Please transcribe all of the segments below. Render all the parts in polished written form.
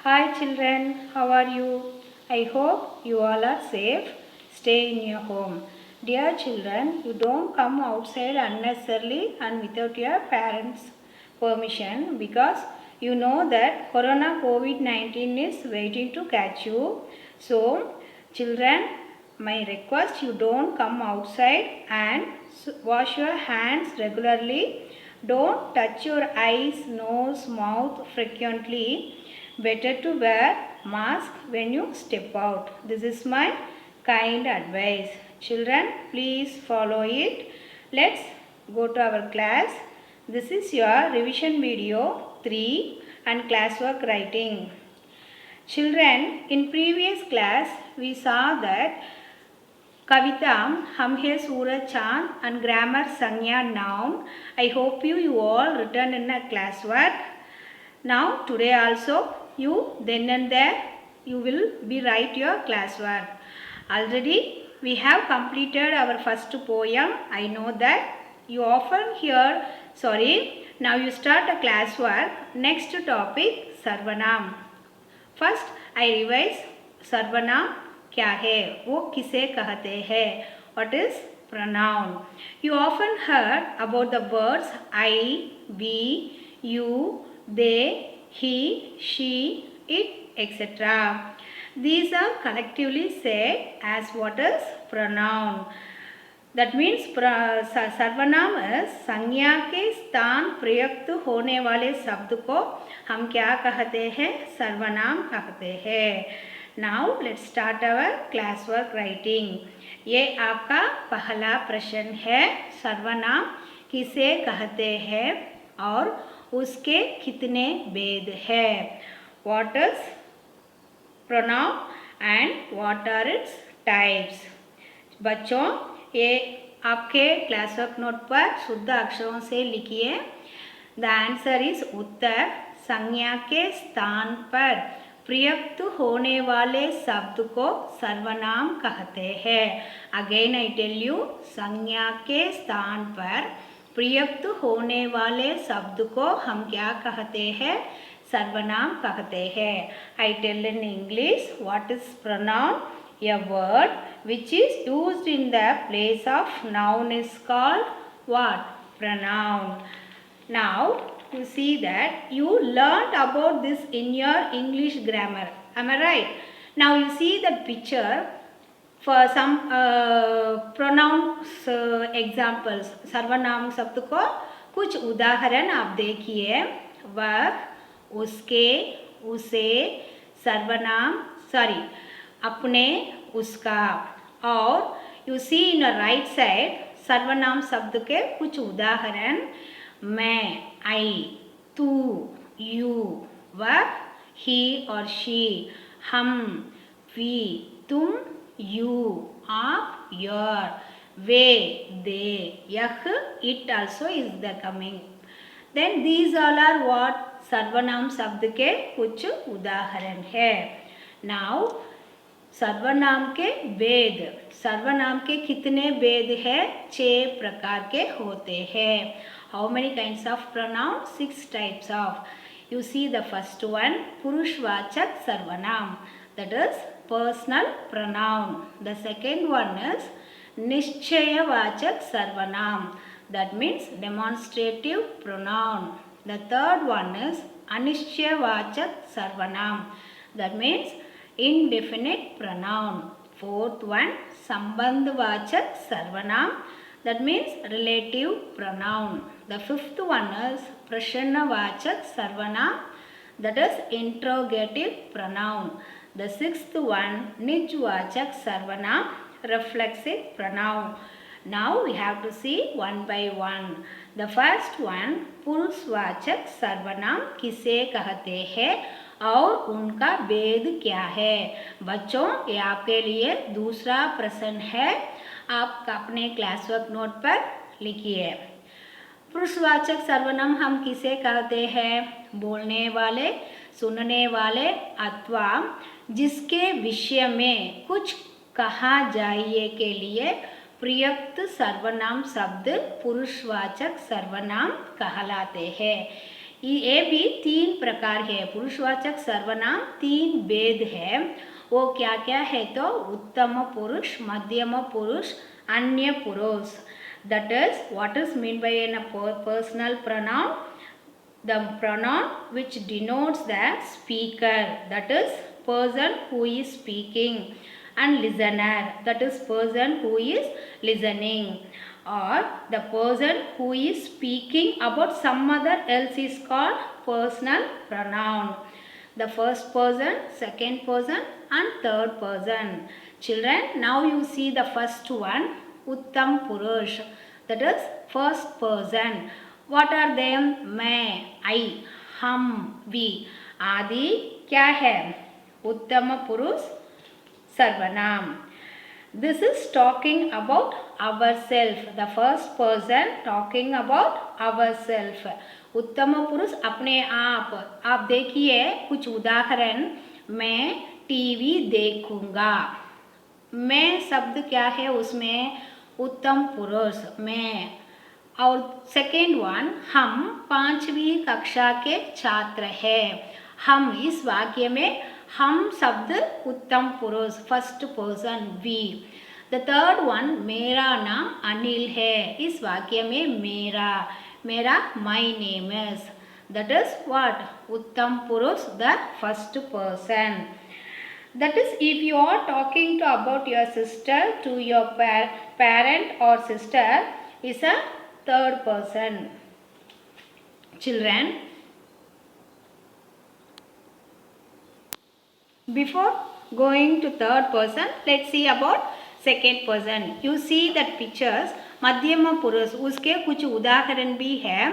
Hi children, how are you? I hope you all are safe. Stay in your home. Dear children, you don't come outside unnecessarily and without your parents' permission because you know that Corona COVID-19 is waiting to catch you. So, children, my request you don't come outside and wash your hands regularly. Don't touch your eyes, nose, mouth frequently. Better to wear mask when you step out. This is my kind advice. Children, please follow it. Let's go to our class. This is your revision video 3 and classwork writing. Children, in previous class we saw that Kavitam, Hum Hai Suraj Chand and grammar Sanya noun. I hope you all written in a classwork. Now today also you then and there you will be write your classwork. Already we have completed our first poem. I know that you often hear now you start a classwork. Next topic Sarvanam. First I revise सर्वनाम क्या है, वो किसे कहते हैं, what is pronoun. You often heard about the words I, we, you, they, he, she, it, etc. These are collectively said as what is pronoun. That means सर्वनाम संज्ञा के स्थान प्रयुक्त होने वाले शब्द को हम क्या कहते हैं, सर्वनाम कहते हैं. Now let's start our class work writing. ये आपका पहला प्रश्न है, सर्वनाम किसे कहते हैं और उसके कितने भेद है. What is pronoun and what are its types. बच्चों ये आपके क्लास वर्क नोट पर शुद्ध अक्षरों से लिखिए. द आंसर इज उत्तर. संज्ञा के स्थान पर प्रयुक्त होने वाले शब्द को सर्वनाम कहते हैं. अगेन आई टेल यू, संज्ञा के स्थान पर प्रयुक्त होने वाले शब्द को हम क्या कहते हैं, सर्वनाम कहते हैं. I tell in English what is pronoun. A word which is used in the place of noun is called what? Pronoun. Now you see that you learned about this in your English grammar. Am I right? Now you see that picture for some pronouns examples. सर्वनाम शब्द को कुछ उदाहरण आप देखिए. वह, उसके, उसे, सर्वनाम अपने, उसका. और you see in right side सर्वनाम शब्द के कुछ उदाहरण. मैं, आई, तू, यू, वह, ही और शी, हम, वी, तुम, यू, आप, योर, वे, दे, यह, it also is the coming. Then these all are what, सर्वनाम शब्द के कुछ उदाहरण है. नाउ सर्वनाम के भेद. सर्वनाम के कितने भेद है, 6 प्रकार के होते हैं. How many kinds of pronoun, 6 types of. You see the first one, पुरुषवाचक सर्वनाम, that is personal pronoun. The second one is निश्चयवाचक सर्वनाम, that means demonstrative pronoun. The third one is अनिश्चयवाचक सर्वनाम, that means indefinite pronoun. Fourth one, संबंधवाचक सर्वनाम, that means relative pronoun. The fifth one is प्रश्नवाचक सर्वनाम, that is interrogative pronoun. The sixth one, निजवाचक सर्वनाम, reflexive pronoun. Now we have to see one by one. The first one, पुरुषवाचक सर्वनाम किसे कहते हैं और उनका भेद क्या है. बच्चों ये आपके लिए दूसरा प्रश्न है, आप अपने क्लास वर्क नोट पर लिखिए. पुरुषवाचक सर्वनाम हम किसे कहते हैं, बोलने वाले, सुनने वाले अथवा जिसके विषय में कुछ कहा जाए के लिए प्रयुक्त सर्वनाम शब्द पुरुषवाचक सर्वनाम कहलाते हैं. ये भी तीन प्रकार है, पुरुषवाचक सर्वनाम तीन भेद है। वो क्या क्या है तो उत्तम पुरुष, मध्यम पुरुष, अन्य पुरुष। That is what is meant by a personal pronoun. The pronoun which denotes the speaker, that is person who is speaking, and listener, that is person who is listening, or the person who is speaking about some other else is called personal pronoun. The first person, second person, and third person. Children, now you see the first one, Uttam Purush, that is first person. What are them? मैं, I, हम, we. आदि क्या है? उत्तम पुरुष सर्वनाम. This is talking about ourselves. The first person talking about ourselves. उत्तम पुरुष अपने आप देखिए कुछ उदाहरण. मैं टीवी देखूंगा. मैं शब्द क्या है उसमें? उत्तम पुरुष मैं. और सेकेंड वन, हम 5वीं कक्षा के छात्र हैं. हम, इस वाक्य में हम शब्द उत्तम पुरुष first person we. The third one, मेरा नाम अनिल है. इस वाक्य में मेरा my name is. That is what? उत्तम पुरुष the first person. That is, if you are talking about your sister to your parent or sister, is a third person. Children, before going to third person, let's see about second person. You see that pictures, मध्यम पुरुष, उसके कुछ उदाहरण भी है.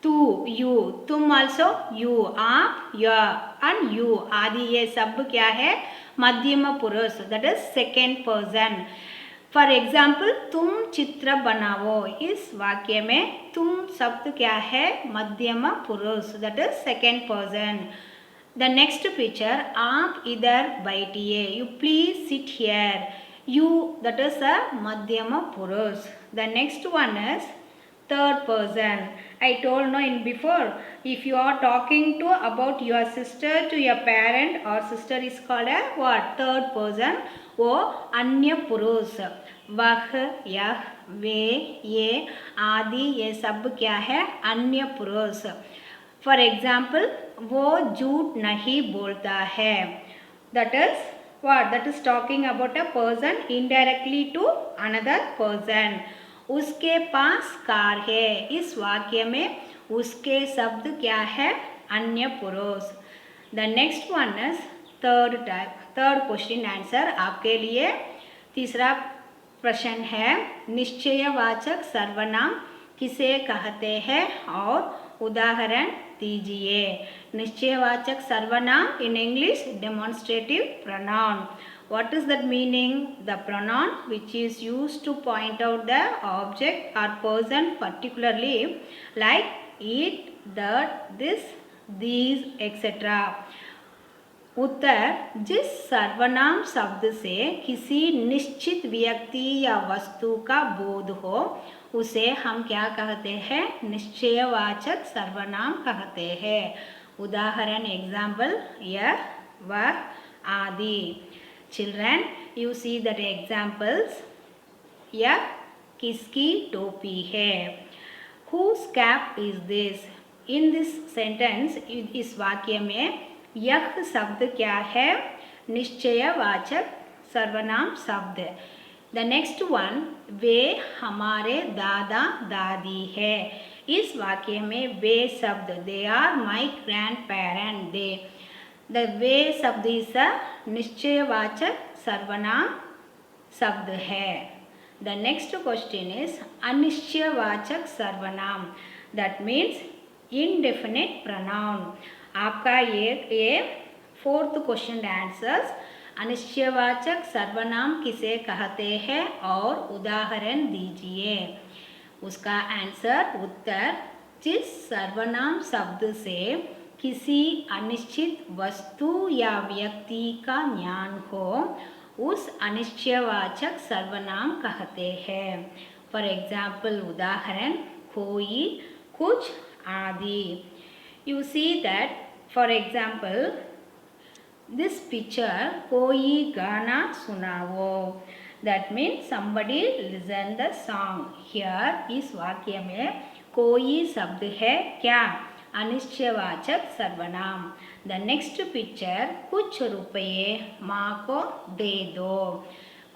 तू, you, तुम also you, आप, your, and you आदि ये सब क्या है? मध्यम पुरुष, that is second person. For example, तुम चित्र बनाओ. इस वाक्य में तुम शब्द क्या है? मध्यम पुरुष, that is second person. The next picture, आप इधर बैठिए. You please sit here. You, that is a मध्यम पुरुष. The next one is third person. I told no in before, if you are talking to about your sister to your parent or sister is called a what? Third person. वो अन्य पुरुष. वह, यह, वे, ये आदि ये सब क्या है? अन्य पुरुष. फॉर एग्जाम्पल, वो झूठ नहीं बोलता है. That is what? That is talking about a person indirectly to another person. उसके पास कार है. इस वाक्य में उसके शब्द क्या है? अन्य पुरुष. The next one is third question answer आपके लिए. तीसरा प्रश्न है, निश्चयवाचक सर्वनाम किसे कहते हैं और उदाहरण दीजिए. निश्चयवाचक सर्वनाम in English demonstrative pronoun. What is that meaning? The pronoun which is used to point out the object or person particularly, like it, that, this, these, etc. उत्तर, जिस सर्वनाम शब्द से किसी निश्चित व्यक्ति या वस्तु का बोध हो उसे हम क्या कहते हैं? निश्चयवाचक सर्वनाम कहते हैं. उदाहरण एग्जाम्पल, यह, वह आदि. Children, you see that examples. यह किसकी टोपी है? Whose cap is this? In this sentence, इस वाक्य में यह शब्द क्या है? निश्चयवाचक सर्वनाम शब्द. The next one, वे हमारे दादा दादी है. इस वाक्य में वे शब्द, they are my grandparent. they, the वे शब्द इस निश्चयवाचक सर्वनाम शब्द है. द नेक्स्ट क्वेश्चन इज अनिश्चयवाचक सर्वनाम. That means indefinite pronoun. आपका ये फोर्थ क्वेश्चन आंसर्स. अनिश्चयवाचक सर्वनाम किसे कहते हैं और उदाहरण दीजिए. उसका आंसर, उत्तर, जिस सर्वनाम शब्द से किसी अनिश्चित वस्तु या व्यक्ति का ज्ञान हो उस अनिश्चयवाचक सर्वनाम कहते हैं. फॉर एग्जाम्पल, उदाहरण, कोई, कुछ आदि. You see that, for example, this picture, koi gana sunavo. That means somebody listen the song. Here इस वाक्य में कोई शब्द है क्या? अनिश्चयवाचक सर्वनाम. The next picture, कुछ रुपये माँ को दे दो.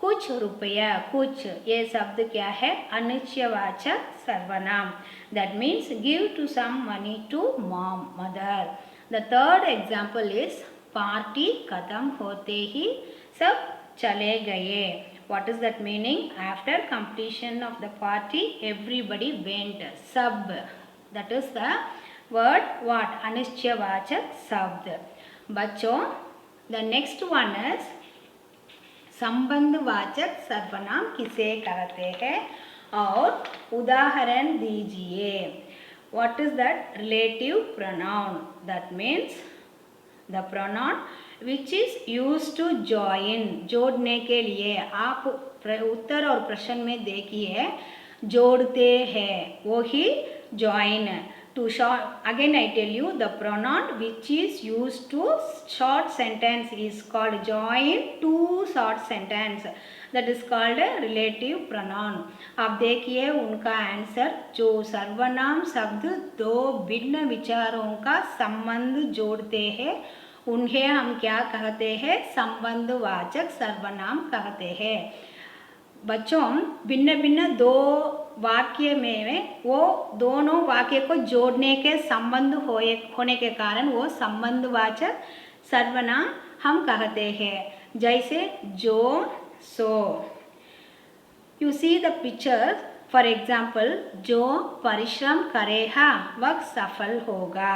कुछ रुपया, कुछ ये शब्द क्या है? अनिश्चयवाचक सर्वनाम. That means give to some money to mom, mother. The third example is party खत्म होते ही सब चले गए. What is that meaning? After completion of the party, everybody went. सब, that is the word what? अनिश्चयवाचक शब्द. बच्चों, the next one is संबंधवाचक सर्वनाम किसे कहते हैं और उदाहरण दीजिए. What is that? Relative pronoun. That means the pronoun which is used to join. जोड़ने के लिए. आप उत्तर और प्रश्न में देखिए, जोड़ते हैं वो ही join. To short, again I tell you, the pronoun which is used to short sentence is called join to short sentence. That is called a relative pronoun. आप देखिए उनका आंसर. जो सर्वनाम शब्द दो भिन्न विचारों का संबंध जोड़ते हैं उन्हें हम क्या कहते हैं? संबंधवाचक सर्वनाम कहते हैं. बच्चों, भिन्न भिन्न दो वाक्य में वो दोनों वाक्य को जोड़ने के संबंध होने के कारण वो संबंधवाचक सर्वनाम हम कहते हैं. जैसे जो, सो. You see the picture. For example, जो परिश्रम करेगा वह सफल होगा.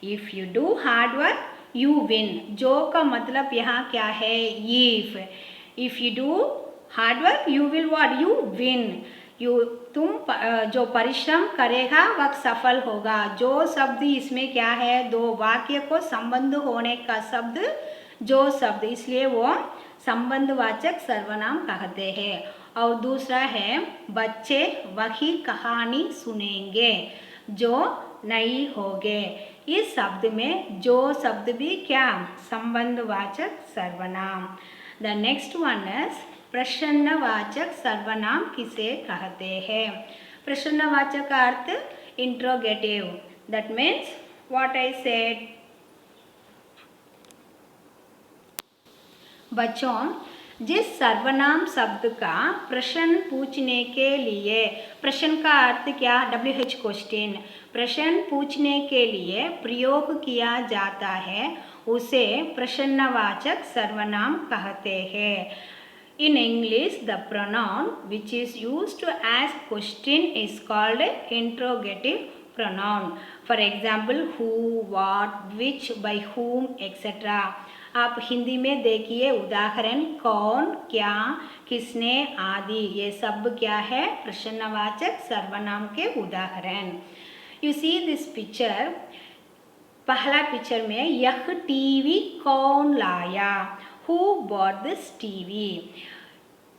If you do hard work you win. जो का मतलब यहाँ क्या है? If you do hard work you will what? You win. तुम जो परिश्रम करेगा वह सफल होगा. जो शब्द इसमें क्या है? दो वाक्य को संबंध होने का शब्द जो शब्द, इसलिए वो संबंधवाचक सर्वनाम कहते हैं. और दूसरा है बच्चे वही कहानी सुनेंगे जो नहीं होगे. इस शब्द में जो शब्द भी क्या? संबंधवाचक सर्वनाम. द नेक्स्ट वन इज प्रश्नवाचक सर्वनाम किसे कहते हैं? प्रश्नवाचक का अर्थ interrogative. That means what I said. बच्चों, जिस सर्वनाम शब्द का प्रश्न पूछने के लिए, प्रश्न का अर्थ क्या? WH question. प्रश्न पूछने के लिए प्रयोग किया जाता है उसे प्रश्नवाचक सर्वनाम कहते हैं. In English, the pronoun which is used to ask question is called interrogative pronoun. For example, who, what, which, by whom, etc. आप हिंदी में देखिए उदाहरण कौन, क्या, किसने आदि. ये सब क्या है? प्रश्नवाचक सर्वनाम के उदाहरण. You see this picture. पहला पिक्चर में यह टीवी कौन लाया? Who bought this TV?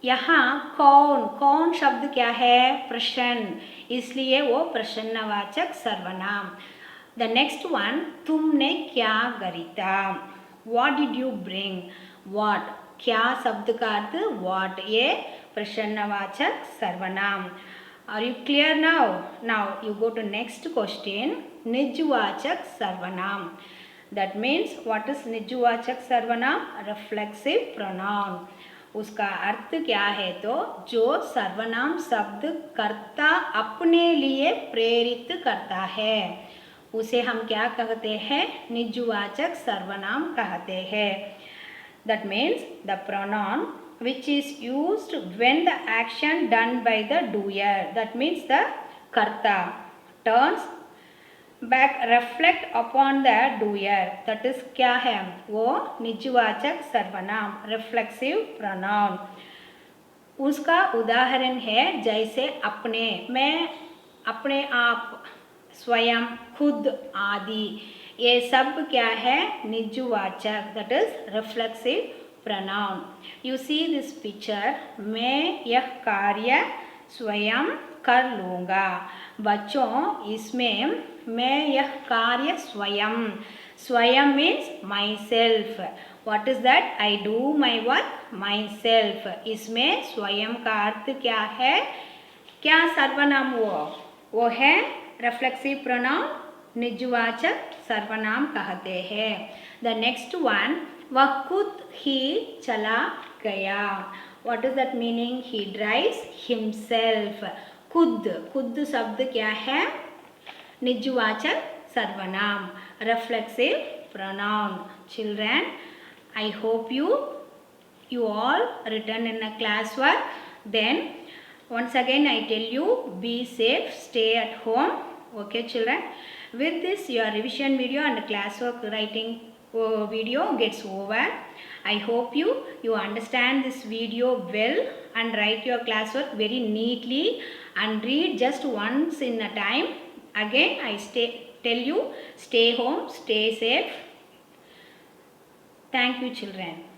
यहाँ कौन शब्द क्या है? प्रश्न, इसलिए वो प्रश्नवाचक सर्वनाम. द नेक्स्ट वन, तुमने क्या खरीदा? What did you bring? What, क्या शब्द का अर्थ what, ये प्रश्नवाचक सर्वनाम. Are you clear now? Now you go to next question. निजवाचक सर्वनाम. That means what is निजवाचक सर्वनाम? Reflexive pronoun. उसका अर्थ क्या है? तो जो सर्वनाम शब्द कर्ता अपने लिए प्रेरित करता है उसे हम क्या कहते हैं? निजवाचक सर्वनाम कहते हैं. That means the pronoun which is used when the action done by the doer, that means the karta, turns back reflect upon the doer. That is क्या है? वो निजवाचक सर्वनाम, reflexive pronoun. उसका उदाहरण है जैसे अपने, मैं, अपने आप, स्वयं, खुद आदि. ये सब क्या है? निजवाचक, that is reflexive pronoun. You see this picture. मैं यह कार्य स्वयं कर लूँगा. बच्चों, इसमें मैं यह कार्य स्वयं. Swayam means myself. What is that? I do my work myself. इसमें स्वयं का अर्थ क्या है? क्या सर्वनाम वो है रिफ्लेक्सिव प्रोनाउन, निजवाचक सर्वनाम कहते हैं. द नेक्स्ट वन, वह खुद ही चला गया. What is that meaning? He drives himself. खुद शब्द क्या है? निजवाचक सर्वनाम, reflexive pronoun. Children, I hope you all written in a classwork. Then once again I tell you, be safe, stay at home. Okay children, with this your revision video and classwork writing video gets over. I hope you understand this video well and write your classwork very neatly and read just once in a time. Again I tell you, stay home, stay safe. Thank you children.